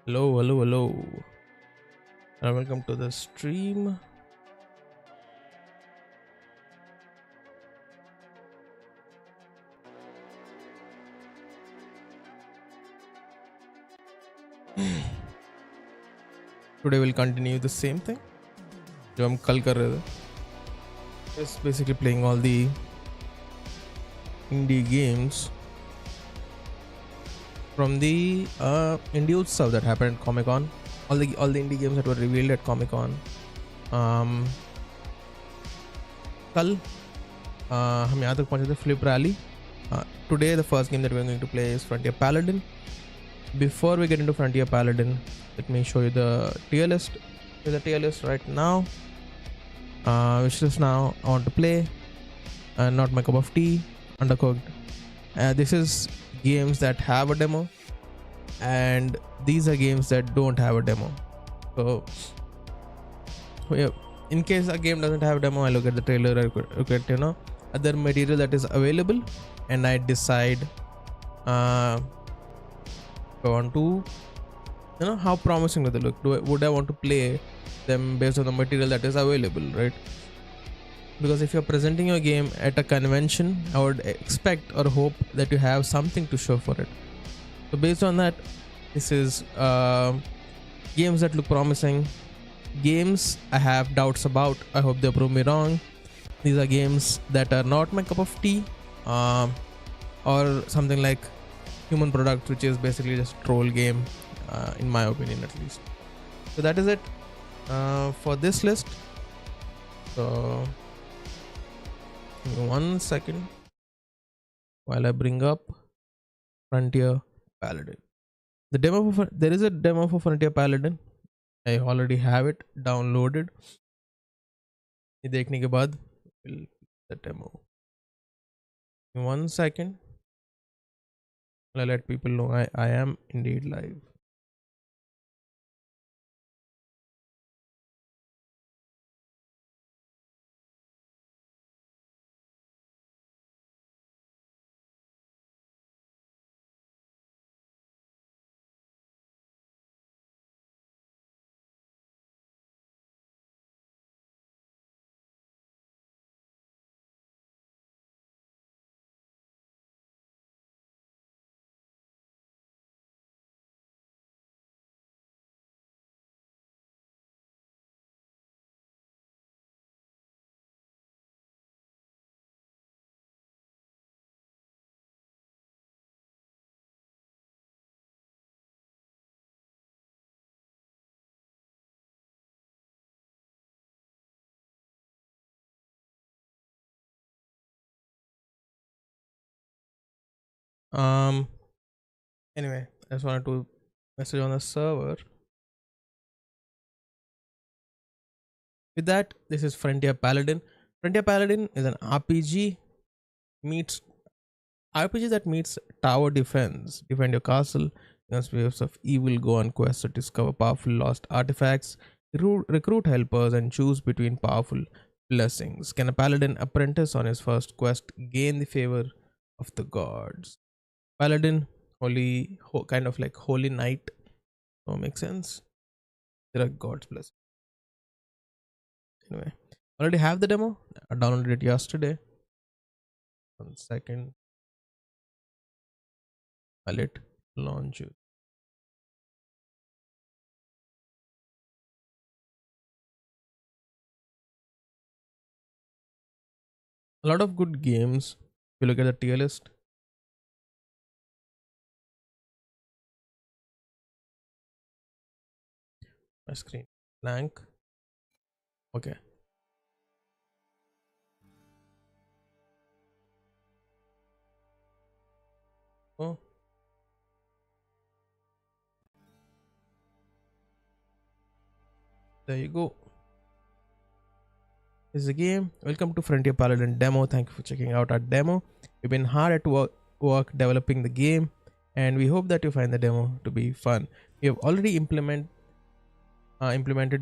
Hello, hello, hello, and welcome to the stream. Today we'll continue the same thing जो हम कल कर रहे थे. Just basically playing all the indie games from the indie Utsav that happened at Comic Con. All the indie games that were revealed at Comic Con. कल हम यहाँ तक पहुँचे थे Flip Rally. Today the first game that we're going to play is Frontier Paladin. Before we get into Frontier Paladin, let me show you the tier list. Here's the tier list right now. Which is now I want to play. Not my cup of tea. Undercooked. This is games that have a demo, and these are games that don't have a demo. So, yeah, in case a game doesn't have a demo, I look at the trailer, I look at other material that is available, and I decide if I want to, how promising do they look. Would I want to play them based on the material that is available, right? Because if you're presenting your game at a convention, I would expect or hope that you have something to show for it. So based on that, this is games that look promising, games I have doubts about. I hope they prove me wrong. These are games that are not my cup of tea, or something like Human Product, which is basically just a troll game, in my opinion at least. So that is it for this list. So 1 second while I bring up Frontier Paladin. There is a demo for Frontier Paladin. I already have it downloaded. ये देखने के बाद will the demo. In 1 second, I'll let people know I am indeed live. Anyway, I just wanted to message on the server. With that, this is Frontier Paladin. Frontier Paladin is an RPG that meets tower defense. Defend your castle against waves of evil. Go on quests to discover powerful lost artifacts. Recruit helpers and choose between powerful blessings. Can a paladin apprentice on his first quest gain the favor of the gods? Paladin, kind of like holy knight. Oh, makes sense. There are gods blessings. Anyway, already have the demo. I downloaded it yesterday. 1 second. I'll let launch it. A lot of good games. If you look at the tier list, my screen blank. Okay. Oh. There you go. This is the game. Welcome to Frontier Paladin demo. Thank you for checking out our demo. We've been hard at work developing the game, and we hope that you find the demo to be fun. We have already implemented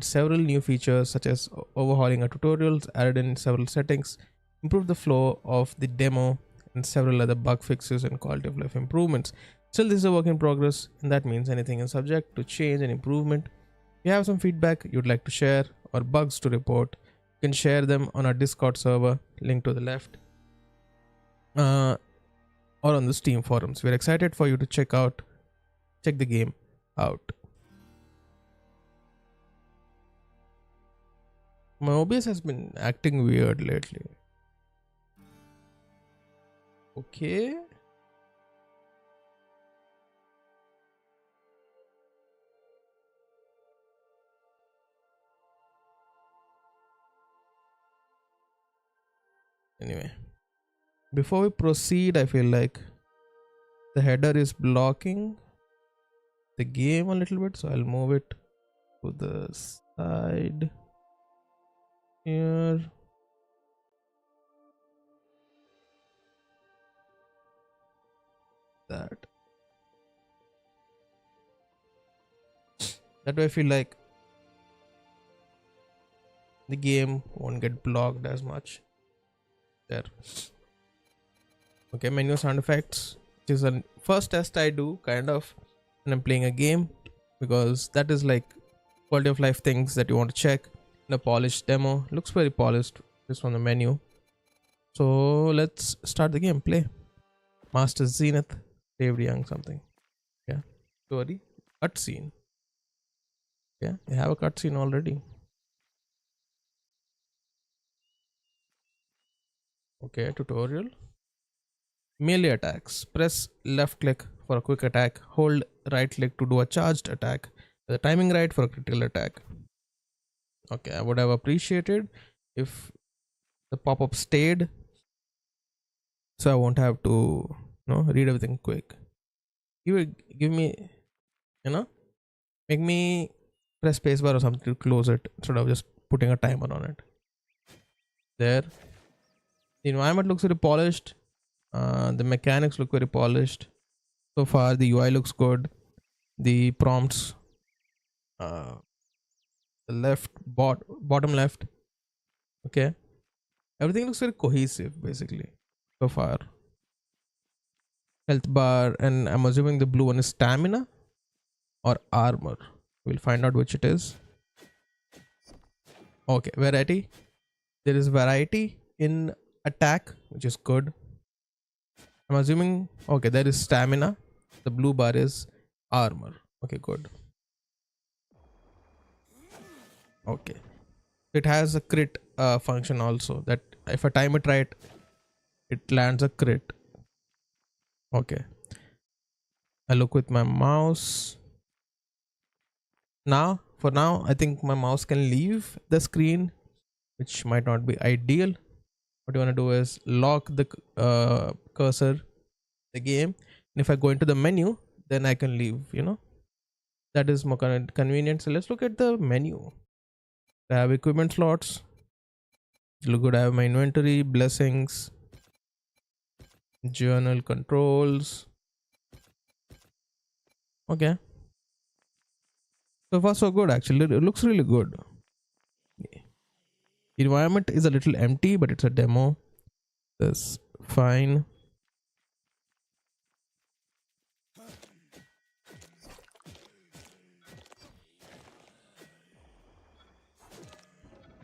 several new features such as overhauling our tutorials, added in several settings, improved the flow of the demo, and several other bug fixes and quality of life improvements. Still, this is a work in progress, and that means anything is subject to change and improvement. If you have some feedback you'd like to share or bugs to report, you can share them on our Discord server, link to the left, or on the Steam forums. We're excited for you to check the game out. My OBS has been acting weird lately. Okay. Anyway, before we proceed, I feel like the header is blocking the game a little bit, so I'll move it to the side here. That way I feel like the game won't get blocked as much. There. Okay, menu sound effects, which is the first test I do kind of when I'm playing a game, because that is like quality of life things that you want to check in a polished demo. Looks very polished just from the menu. So let's start the game. Play. Master Zenith, David Young something. Yeah. Story. Cutscene. Yeah, they have a cutscene already. Okay, tutorial. Melee attacks. Press left click for a quick attack. Hold right click to do a charged attack. The timing right for a critical attack. Okay, I would have appreciated if the pop-up stayed, so I won't have to read everything quick. Give me, make me press spacebar or something to close it instead of just putting a timer on it. There. The environment looks very polished. The mechanics look very polished. So far, the UI looks good. The prompts, the bottom left. Okay. Everything looks very cohesive, basically, so far. Health bar, and I'm assuming the blue one is stamina or armor. We'll find out which it is. Okay, variety. There is variety in attack, which is good. I'm assuming, okay, there is stamina. The blue bar is armor. Okay, good. Okay. It has a crit function also, that if I time it right, it lands a crit. Okay. I look with my mouse. Now, for now, I think my mouse can leave the screen, which might not be ideal. What you want to do is lock the cursor, the game, and if I go into the menu, then I can leave. That is more convenient. So let's look at the menu. I have equipment slots. Look good. I have my inventory, blessings, journal controls. Okay. So far so good, actually. It looks really good. Environment is a little empty, but it's a demo. That's fine.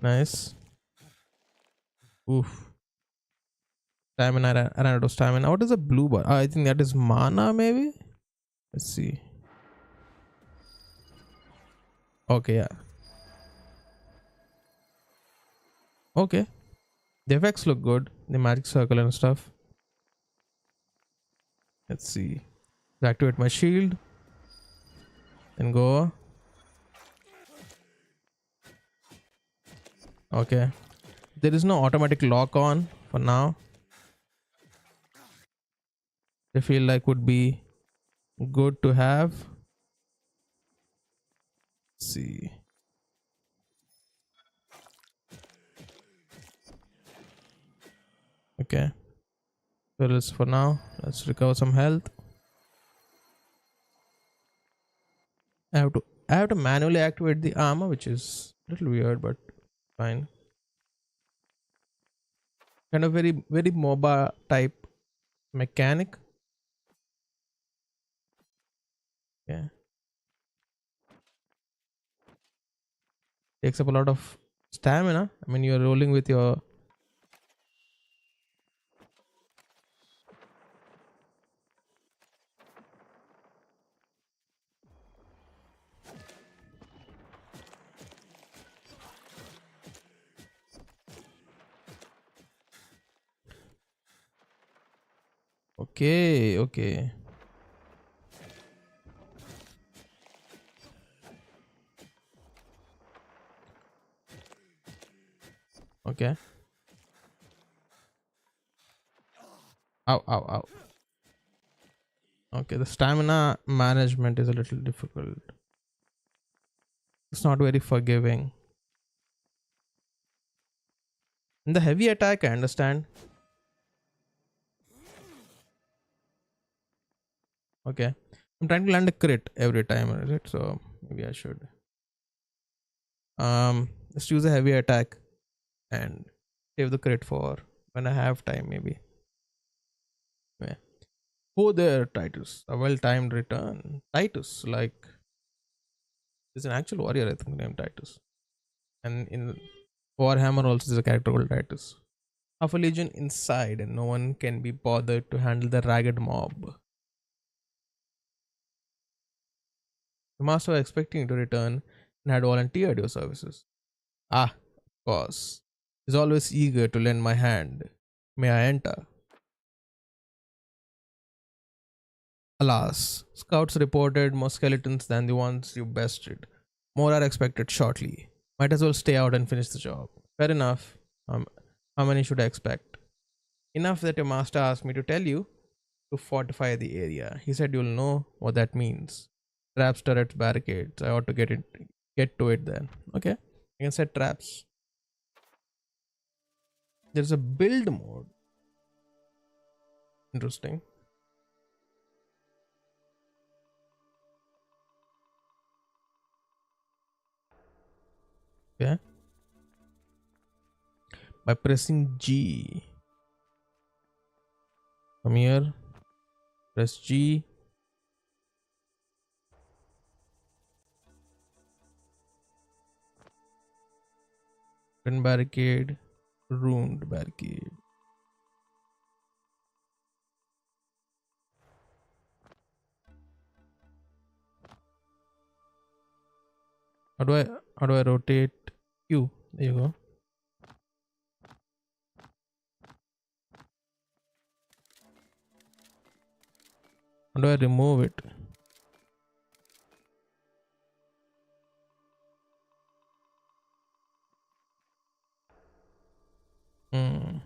Nice. Oof. Stamina. I ran out of stamina. What is a blue bar? I think that is mana, maybe. Let's see. Okay, yeah. Okay. The effects look good. The magic circle and stuff. Let's see. Activate my shield. Then go. Okay. There is no automatic lock on for now. I feel like would be good to have. Let's see. Okay. So let's for now. Let's recover some health. I have to manually activate the armor, which is a little weird, but fine. Kind of very MOBA type mechanic. Yeah. Takes up a lot of stamina. I mean, you're rolling with your. Okay, okay. Okay. Ow, ow, ow. Okay, the stamina management is a little difficult. It's not very forgiving. In the heavy attack, I understand. Okay. I'm trying to land a crit every time, right? So maybe I should. Just use a heavy attack and save the crit for when I have time, maybe. Yeah. Oh, there, Titus. A well-timed return. Titus, like, is an actual warrior, I think, named Titus. And in Warhammer also there's a character called Titus. Half a legion inside, and no one can be bothered to handle the ragged mob. The master was expecting you to return and had volunteered your services. Ah, of course. He's always eager to lend my hand. May I enter? Alas, scouts reported more skeletons than the ones you bested. More are expected shortly. Might as well stay out and finish the job. Fair enough. Um, how many should I expect? Enough that your master asked me to tell you to fortify the area. He said you'll know what that means. Traps, turrets, barricades. I ought to get to it then. Okay. I can set traps. There's a build mode. Interesting. Yeah. By pressing G. Come here. Press G. Run barricade. Ruined barricade. How do I rotate Q? There you go. How do I remove it? Hmm.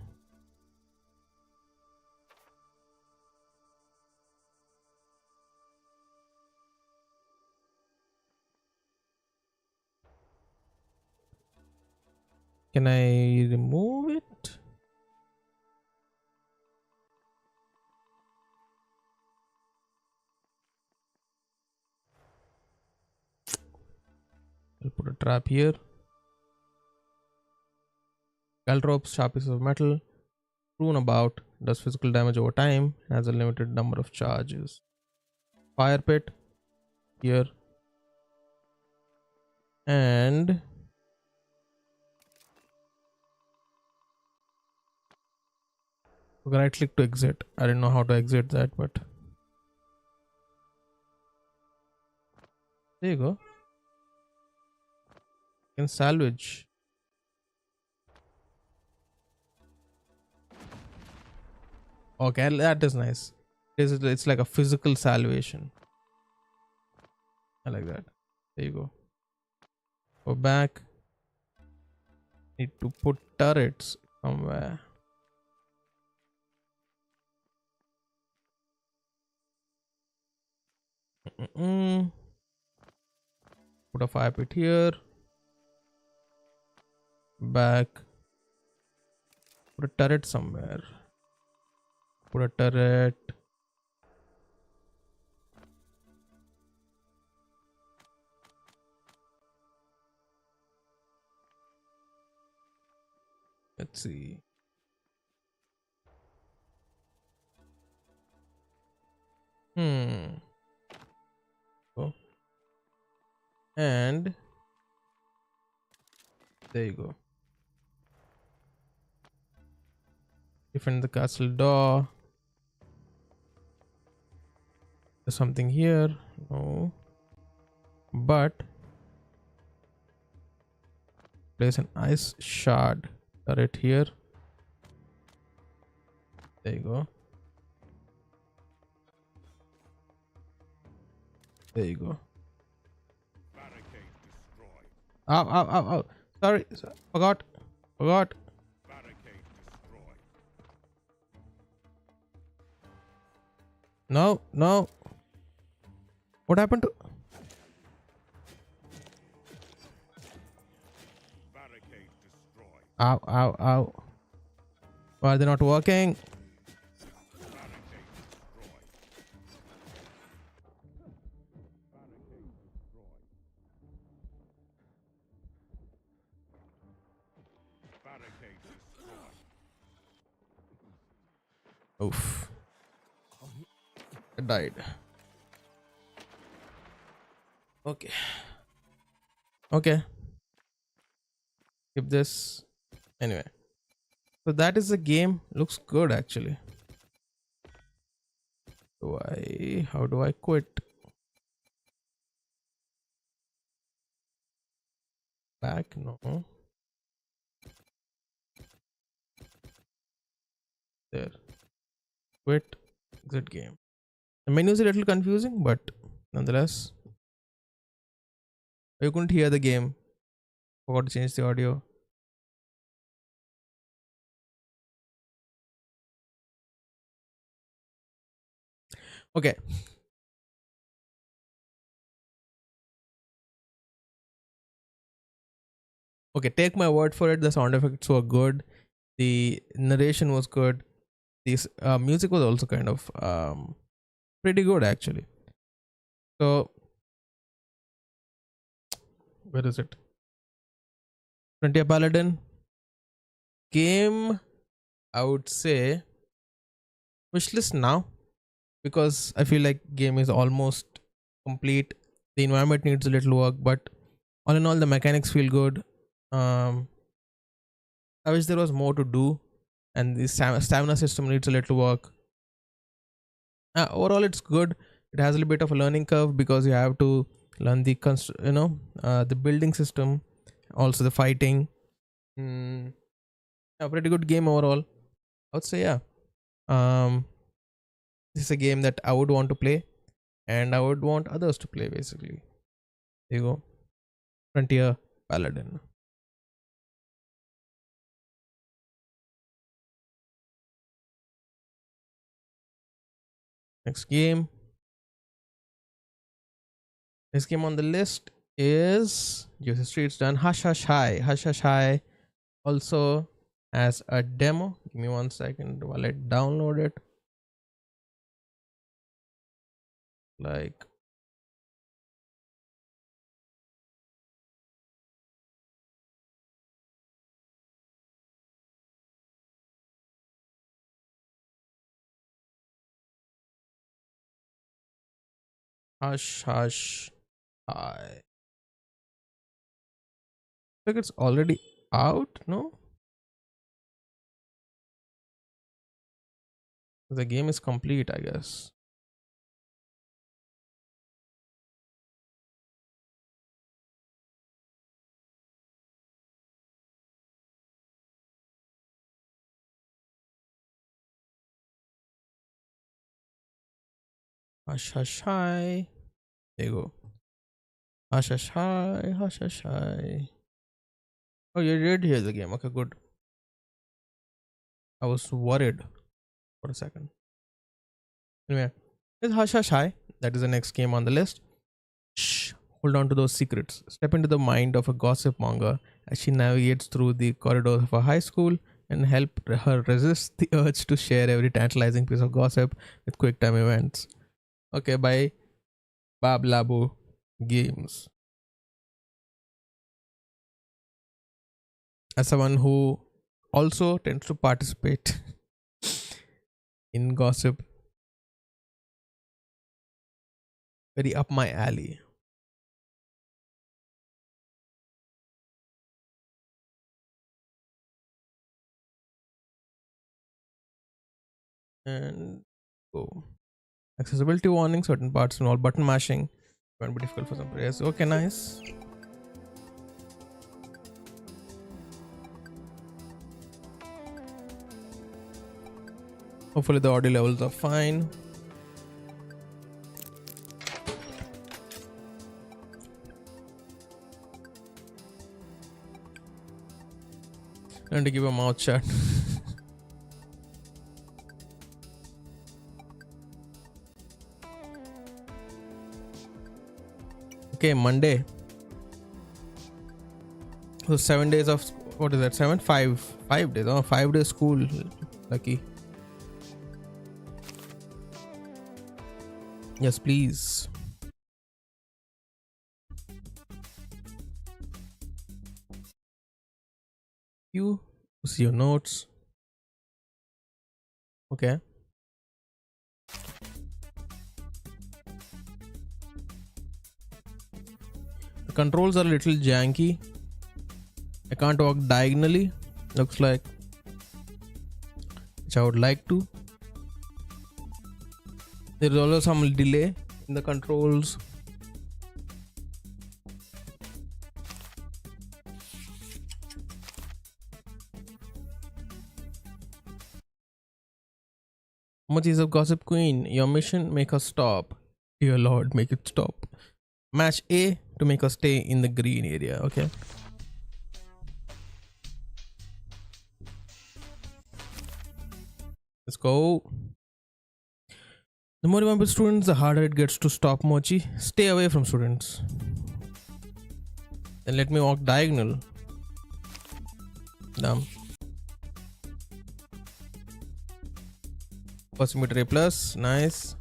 Can I remove it? I'll put a trap here. Caltrops, sharp pieces of metal. Rune about. Does physical damage over time. Has a limited number of charges. Fire pit. Here. And we can right click to exit. I didn't know how to exit that, but there you go. You can salvage. Okay, that is nice. It's like a physical salvation. I like that. There you go. Go back. Need to put turrets somewhere. Mm-mm. Put a fire pit here. Back. Put a turret somewhere. Put a turret. Let's see. Hmm. And there you go. Defend the castle door. There's something here. No. But place an ice shard turret here. There you go. There you go. Barricade destroyed. Ow, ow, ow, ow. Sorry. Forgot. Forgot. Barricade destroyed. No, no. What happened to... Barricade destroyed. Ow, ow, ow. Why are they not working? Barricade destroyed. Barricade destroyed. Barricade destroyed. Oof. I died. Okay. Okay. Keep this. Anyway. So that is the game. Looks good actually. How do I quit? Back? No. There. Quit. Exit game. The menu is a little confusing, but nonetheless. You couldn't hear the game. Forgot to change the audio. Okay. Okay, take my word for it. The sound effects were good. The narration was good. This music was also kind of pretty good actually. So where is it? Frontier Paladin game. I would say wishlist now, because I feel like game is almost complete. The environment needs a little work, but all in all, the mechanics feel good. I wish there was more to do, and the stamina system needs a little work. Overall, it's good. It has a little bit of a learning curve because you have to learn the the building system, also the fighting. A pretty good game overall. I would say, yeah. Um, this is a game that I would want to play, and I would want others to play. Basically, there you go. Frontier Paladin. Next game. Next game on the list is Juicy Streets done. Hush Hush High. Hush Hush High also as a demo. Give me 1 second while I download it. Like, Hush Hush High. Like it's already out, no? The game is complete, I guess. Hush Hush High. There you go. Hush Hush High. Hush Hush High. Oh, you did hear the game. Okay, good. I was worried for a second. Anyway, it's Hush Hush High. That is the next game on the list. Shh. Hold on to those secrets. Step into the mind of a gossip monger as she navigates through the corridors of a high school and help her resist the urge to share every tantalizing piece of gossip with quick time events. Okay, by Bab Labo Games. As someone who also tends to participate in gossip, very up my alley. and go. Accessibility warning: certain parts involve button mashing. Might be difficult for some players. Okay, nice. Hopefully the audio levels are fine. And to give a mouth shut. Okay, Monday. So 7 days of, what is that? 5 days. Oh, 5 days school. Lucky. Yes, please. You see your notes. Okay. The controls are a little janky. I can't walk diagonally. Looks like, which I would like to. There is also some delay in the controls. Mochis of Gossip Queen, your mission: make her stop. Dear Lord, make it stop. Match A to make her stay in the green area. Okay. Let's go. The more you want with students, the harder it gets to stop Mochi. Stay away from students. Then let me walk diagonal. Damn. Possimeter A plus. Nice.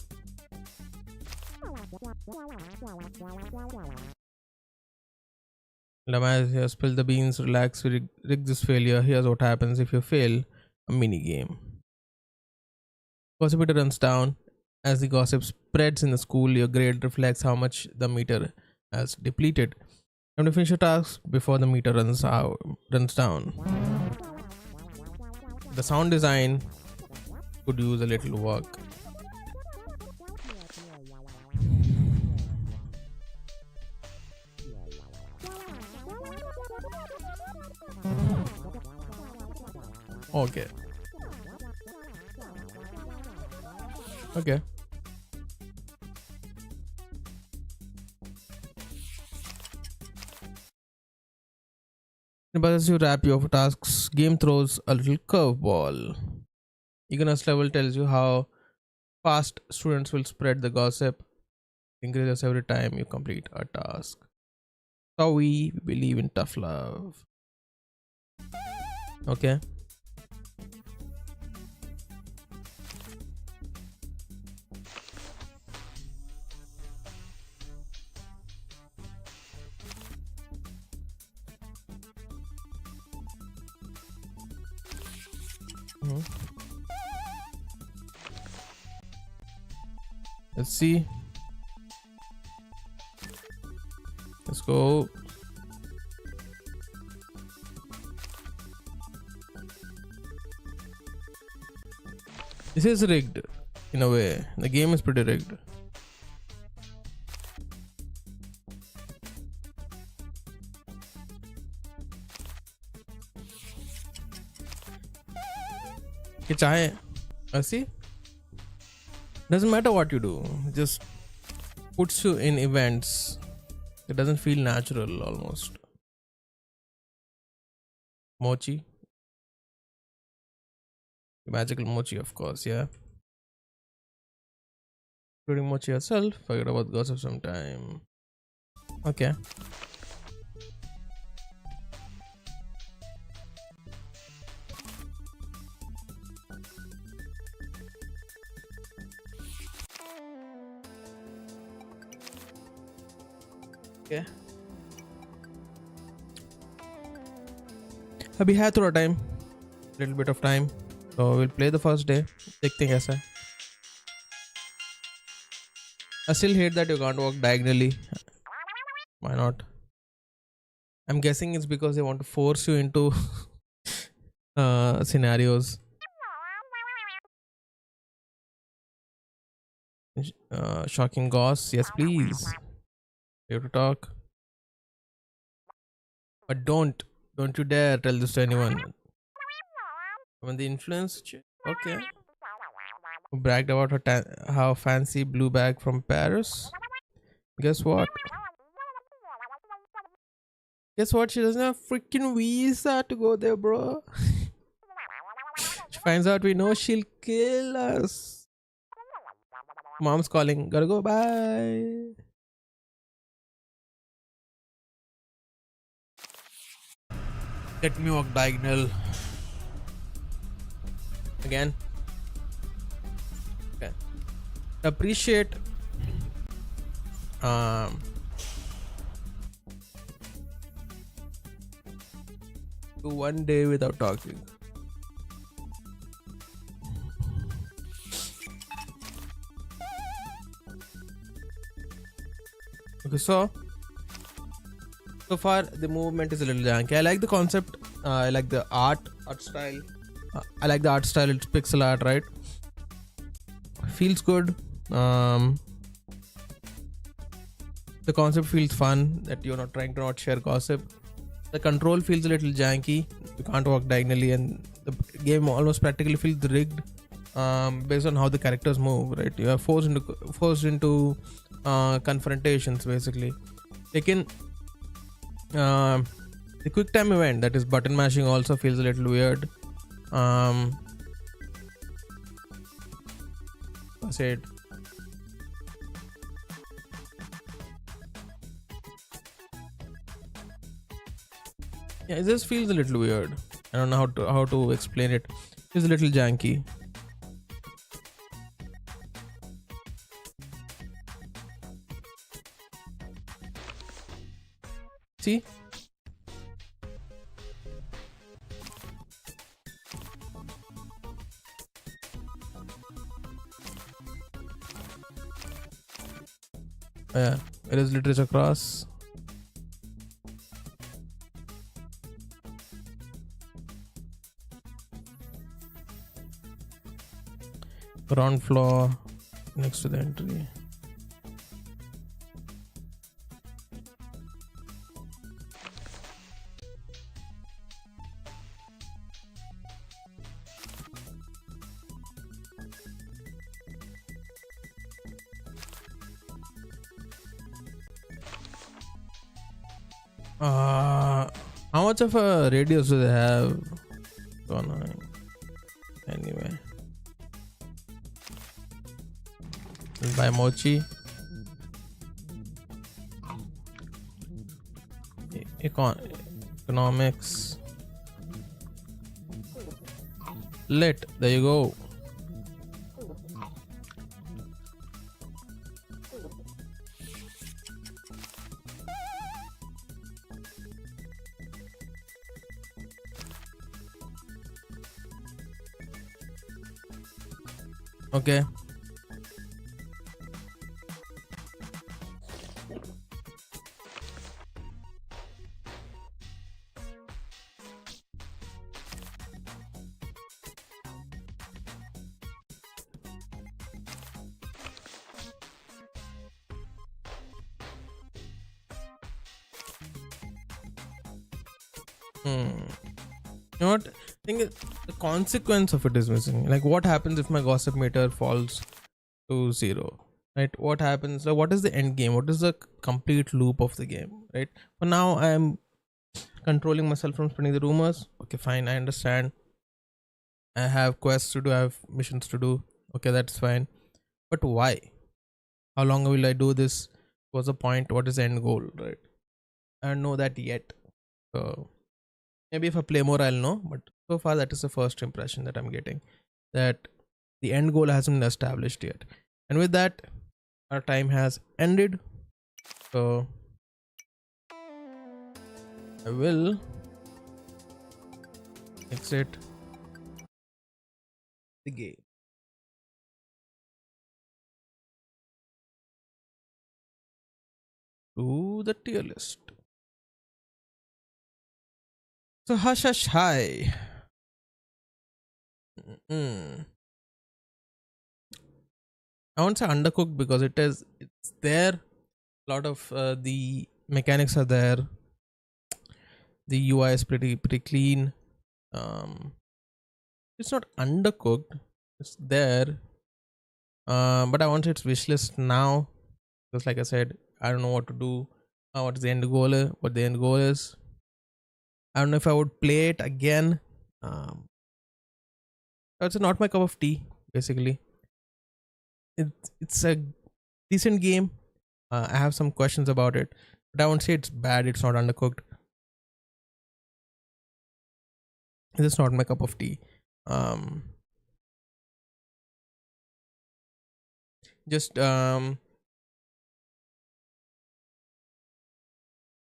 Lamaz here, spill the beans, relax, we rig this failure. Here's what happens if you fail a mini game. Gossip meter runs down. As the gossip spreads in the school, your grade reflects how much the meter has depleted. Time to finish your task before the meter runs down. The sound design could use a little work. Okay. Okay. But as you wrap your tasks, game throws a little curveball. Eagerness level tells you how fast students will spread the gossip. Increases every time you complete a task. So we believe in tough love. Okay. Let's see. Let's go. This is rigged in a way. The game is pretty rigged. I see. Doesn't matter what you do, it just puts you in events. It doesn't feel natural almost. Mochi. Magical Mochi, of course, yeah. Including Mochi herself. Forget about gossip sometime. Okay. Okay. अभी है थोड़ा time, little bit of time, so we'll play the first day. देखते हैं कैसा है. I still hate that you can't walk diagonally. Why not? I'm guessing it's because they want to force you into scenarios. Shocking Goss, yes, please. You have to talk. But don't you dare tell this to anyone. When the influence, okay. Who bragged about her how fancy blue bag from Paris. Guess what? Guess what? She doesn't have freaking visa to go there, bro. She finds out we know she'll kill us. Mom's calling. Gotta go. Bye. Let me walk diagonal. Again. Okay. Appreciate to one day without talking. Okay, so far the movement is a little janky. I like the concept. I like the art style. I like the art style. It's pixel art, right? Feels good. The concept feels fun. That you're not trying to not share gossip. The control feels a little janky. You can't walk diagonally, and the game almost practically feels rigged based on how the characters move. Right? You are forced into confrontations basically. Taken the quick time event, that is button mashing, also feels a little weird. I said yeah, it just feels a little weird. I don't know how to explain it. It's a little janky. See? Yeah, it is literature across. Ground floor next to the entry. How much of a radius do they have? Oh, no. Anyway, buy mochi. Economics. Lit. There you go. Okay. You know what? I think the consequence of it is missing. Like, what happens if my gossip meter falls to 0? Right? What happens? Like, what is the end game? What is the complete loop of the game? Right? For now, I am controlling myself from spreading the rumors. Okay, fine. I understand. I have quests to do. I have missions to do. Okay, that's fine. But why? How long will I do this? What's the point? What is the end goal? Right? I don't know that yet. So maybe if I play more, I'll know. But so far, that is the first impression that I'm getting. That the end goal hasn't been established yet. And with that, our time has ended. So I will exit the game. To the tier list. So hush hush hi. I won't say undercooked because it's there. A lot of the mechanics are there. The UI is pretty clean. It's not undercooked. It's there. But I want its wishlist now because, like I said, I don't know what to do. What the end goal is? What the end goal is? I don't know if I would play it again. It's not my cup of tea. Basically, it's a decent game. I have some questions about it, but I won't say it's bad. It's not undercooked. It's not my cup of tea. Just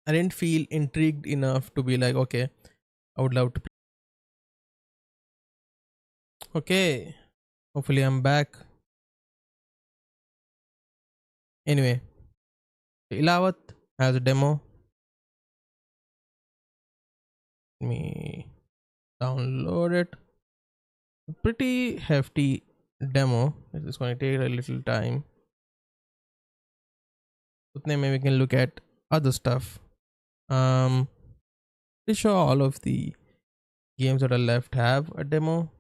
I didn't feel intrigued enough to be like, okay, I would love to play. Okay, hopefully I'm back. Anyway, Ilawat has a demo. Let me download it. Pretty hefty demo. It is going to take a little time. Maybe we can look at other stuff. Pretty sure all of the games that are left have a demo.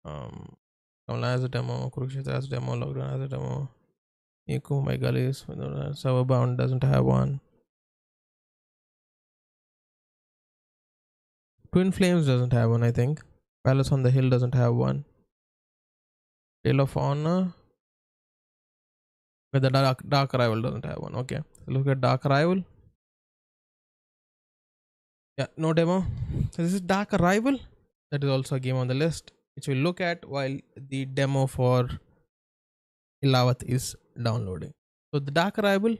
Kamala has a demo, Kurukshetra has a demo, Lockdown has a demo. Echo, My Gullies, Serverbound doesn't have one. Twin Flames doesn't have one, I think. Palace on the Hill doesn't have one. Tale of Honor. But the Dark Arrival doesn't have one. Okay. Look at Dark Arrival. Yeah, no demo. So this is Dark Arrival. That is also a game on the list, which we'll look at while the demo for Ilawat is downloading. So the Dark Arrival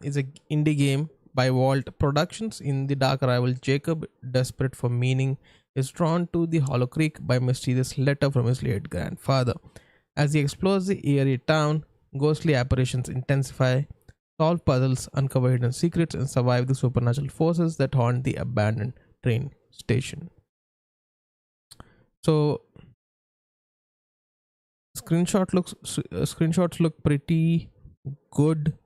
is an indie game by Vault Productions. In the Dark Arrival, Jacob, desperate for meaning, is drawn to the Hollow Creek by a mysterious letter from his late grandfather. As he explores the eerie town, ghostly apparitions intensify, solve puzzles, uncover hidden secrets, and survive the supernatural forces that haunt the abandoned train station. So screenshots look pretty good.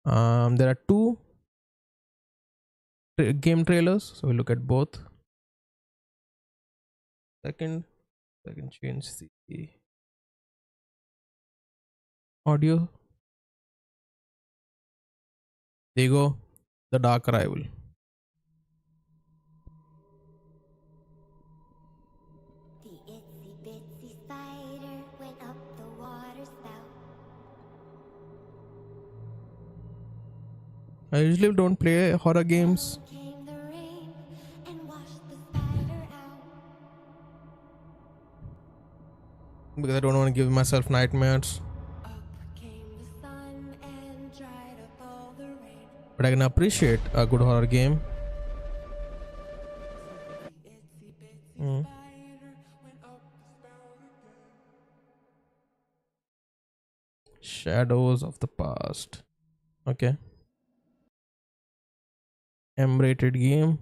There are two game trailers, so we'll look at both. Second, I can change the audio. There you go, the Dark Arrival. The itsy bitsy spider went up the water spout. I usually don't play horror games. Came the rain and washed the spider out. Because I don't want to give myself nightmares. Up came the sun and dried up all the rain. But I can appreciate a good horror game. The itsy bitsy spider went up the spout again. Shadows of the Past. Okay. M-rated game.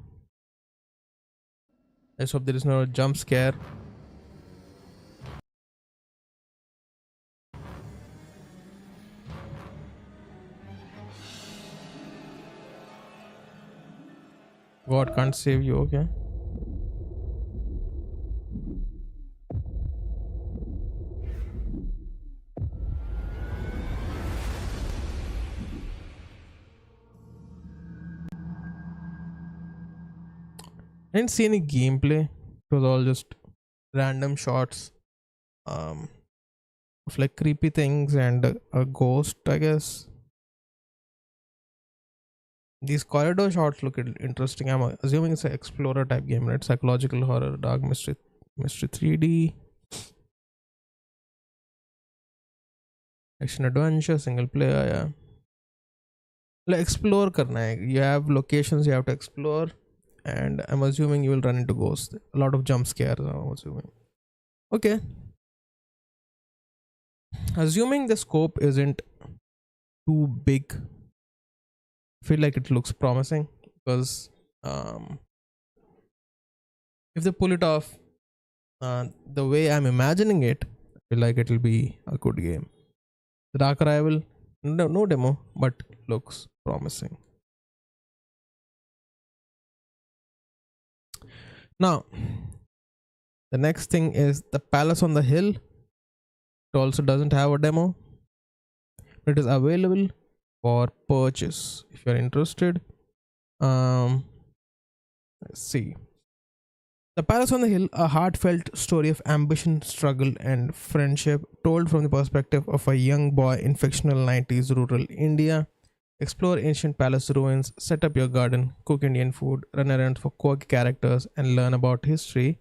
Let's hope there is no jump scare. God can't save you, okay? I didn't see any gameplay. It was all just random shots of like creepy things and a ghost, I guess. These corridor shots look interesting. I'm assuming it's an explorer type game, right? Psychological horror, dark mystery 3D, action adventure, single player. Yeah, like explore karna hai. You have locations you have to explore, and I'm assuming you will run into ghosts. A lot of jump scares, I'm assuming. Okay. Assuming the scope isn't too big, I feel like it looks promising because if they pull it off, The way I'm imagining it, I feel like it'll be a good game. The Dark Arrival, no demo, but looks promising. Now, the next thing is the Palace on the Hill. It also doesn't have a demo, but it is available for purchase if you're interested. Let's see. The Palace on the Hill, a heartfelt story of ambition, struggle, and friendship, told from the perspective of a young boy in fictional 90s rural India. Explore ancient palace ruins, set up your garden, cook Indian food, run errands for quirky characters, and learn about history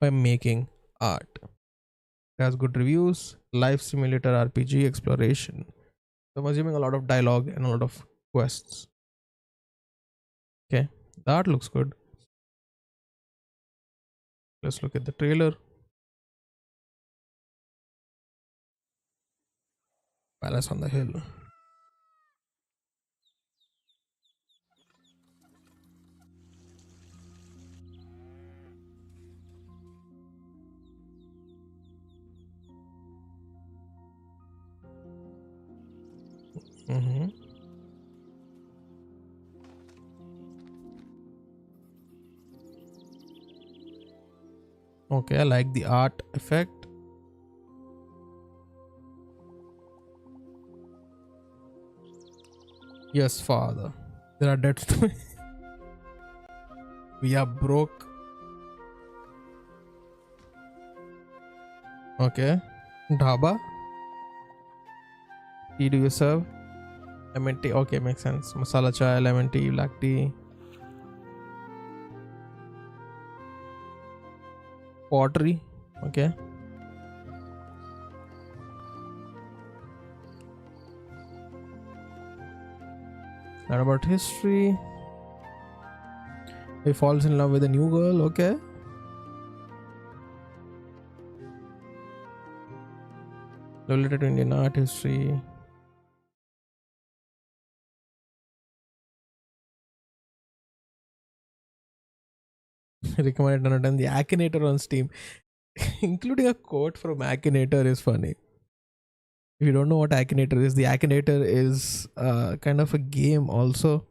by making art. It has good reviews, life simulator RPG exploration. So I'm assuming a lot of dialogue and a lot of quests. Okay, the art looks good. Let's look at the trailer. Palace on the Hill. Mm-hmm. Okay, I like the art effect. Yes, father. There are debts to me. We are broke. Okay. Dhaba. Tea do you serve? Lemon tea. Okay, makes sense. Masala chai, lemon tea, black tea. Pottery. Okay. Learn about history. He falls in love with a new girl. Okay. Related to Indian art history. Recommended on the Akinator on Steam. Including a quote from Akinator is funny. If you don't know what Akinator is, the Akinator is kind of a game also.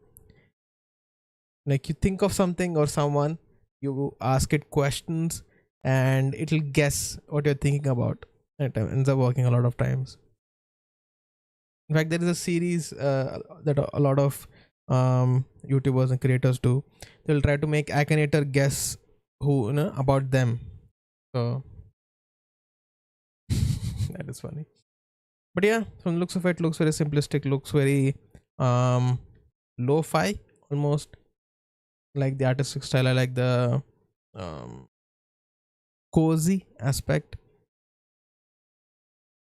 Like you think of something or someone, you ask it questions and it'll guess what you're thinking about. It ends up working a lot of times. In fact, there is a series that a lot of YouTubers and creators do. They'll try to make Akinator guess who about them. So that is funny. But yeah, from the looks of it, looks very simplistic, looks very lo-fi almost. Like the artistic style. I like the cozy aspect.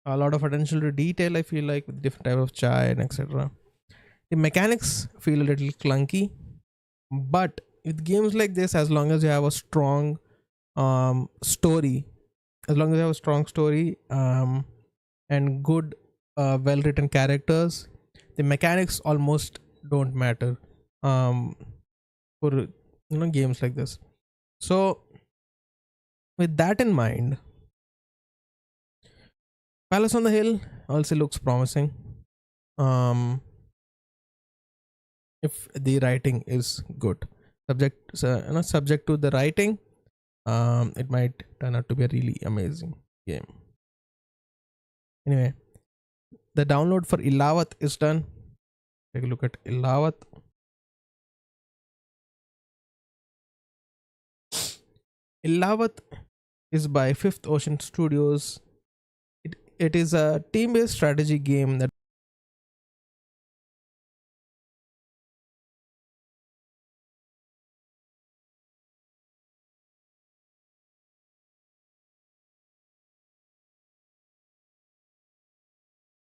A lot of attention to detail, I feel like, with different type of chai and etc. The mechanics feel a little clunky, but with games like this, as long as you have a strong story, and good well written characters, the mechanics almost don't matter for games like this. So with that in mind, Palace on the Hill also looks promising. If the writing is good, subject to the writing, it might turn out to be a really amazing game. Anyway, the download for Ilawat is done. Take a look at Ilawat. Ilawat is by Fifth Ocean Studios. It is a team-based strategy game that